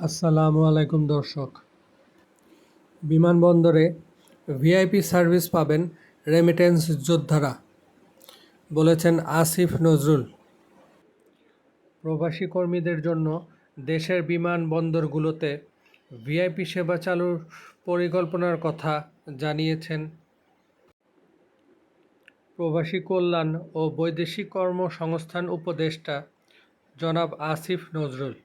আসসালামু আলাইকুম দর্শক। বিমানবন্দরে ভিআইপি সার্ভিস পাবেন রেমিটেন্স যোদ্ধারা, বলেছেন আসিফ নজরুল। প্রবাসী কর্মীদের জন্য দেশের বিমানবন্দরগুলোতে ভিআইপি সেবা চালুর পরিকল্পনার কথা জানিয়েছেন প্রবাসী কল্যাণ ও বৈদেশিক কর্মসংস্থান উপদেষ্টা জনাব আসিফ নজরুল।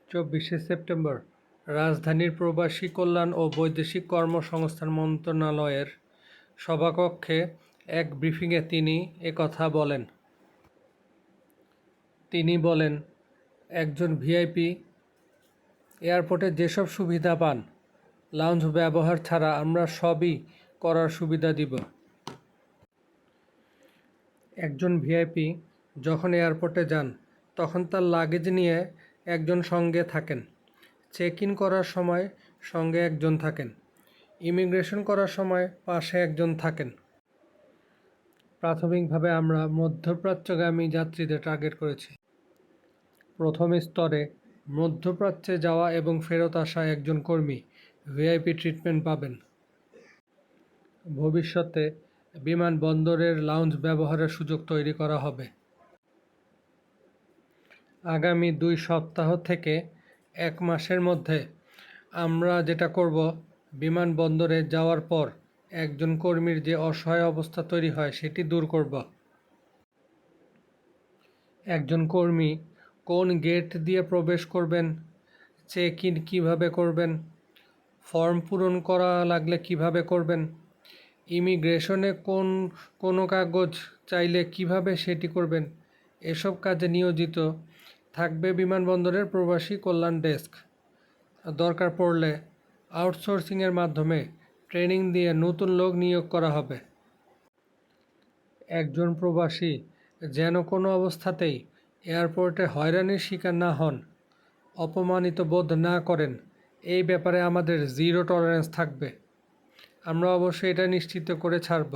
24শে সেপ্টেম্বর রাজধানীর প্রবাসী কল্যাণ ও বৈদেশিক কর্মসংস্থান মন্ত্রণালয়ের সভাকক্ষে এক ব্রিফিংয়ে তিনি একথা বলেন। তিনি বলেন, একজন ভিআইপি এয়ারপোর্টে যেসব সুবিধা পান, লাউঞ্জ ব্যবহার ছাড়া আমরা সবই করার সুবিধা দিব। একজন ভিআইপি যখন এয়ারপোর্টে যান, তখন তার লাগেজ নিয়ে একজন সঙ্গে থাকেন, চেক ইন করার সময় সঙ্গে একজন থাকেন, ইমিগ্রেশন করার সময় পাশে একজন থাকেন। প্রাথমিকভাবে আমরা মধ্যপ্রাচ্যগামী যাত্রীদের টার্গেট করেছি। প্রথম স্তরে মধ্যপ্রাচ্যে যাওয়া এবং ফেরত আসা একজন কর্মী ভিআইপি ট্রিটমেন্ট পাবেন। ভবিষ্যতে বিমানবন্দরের লাউঞ্জ ব্যবহারের সুযোগ তৈরি করা হবে। আগামী 2 সপ্তাহ থেকে 1 মাসের মধ্যে আমরা যেটা করব, বিমানবন্দরে যাওয়ার পর একজন কর্মীর যে অসহায় অবস্থা তৈরি হয় সেটি দূর করব। একজন কর্মী কোন গেট দিয়ে প্রবেশ করবেন, চেক ইন কীভাবে করবেন, ফর্ম পূরণ করা লাগলে কিভাবে করবেন, ইমিগ্রেশনে কোনো কাগজ চাইলে কিভাবে সেটি করবেন, এসব কাজে নিয়োজিত থাকবে বিমানবন্দরের প্রবাসী কল্যাণ ডেস্ক। দরকার পড়লে আউটসোর্সিংয়ের মাধ্যমে ট্রেনিং দিয়ে নতুন লোক নিয়োগ করা হবে। একজন প্রবাসী যেন কোনো অবস্থাতেই এয়ারপোর্টে হয়রানির শিকার না হন, অপমানিত বোধ না করেন, এই ব্যাপারে আমাদের জিরো টলারেন্স থাকবে। আমরা অবশ্যই এটা নিশ্চিত করে ছাড়ব,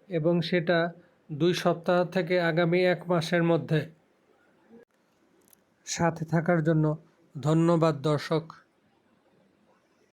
এবং সেটা 2 সপ্তাহ থেকে আগামী 1 মাসের মধ্যে। সাথে থাকার জন্য ধন্যবাদ দর্শক।